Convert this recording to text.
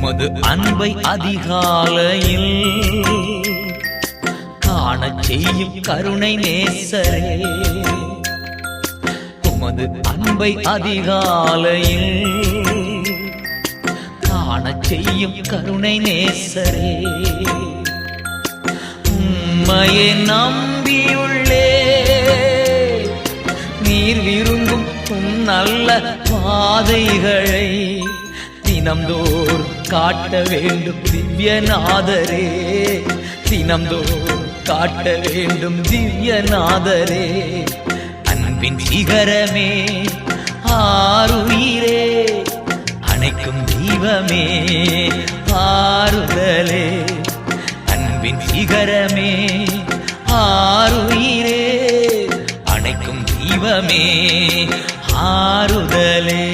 உமது அன்பை அதிகாலையில் காணச் செய்யும் கருணை நேசரே. உமது அன்பை அதிகாலையில் காணச் செய்யும் கருணை நேசரே. உம்மையே நம்பியுள்ளே நீர் விரும்பும் நல்ல பாதைகளை தினம்தோறும் காட்ட வேண்டும் திவ்யநாதரே. தினம்தோறும் காட்ட வேண்டும் திவ்யநாதரே. அன்பின் சிகரமே ஆருயிரே, அணைக்கும் தெய்வமே ஆறுதலே. அன்பின் சிகரமே ஆருயிரே, அணைக்கும் தெய்வமே ஆறுதலே.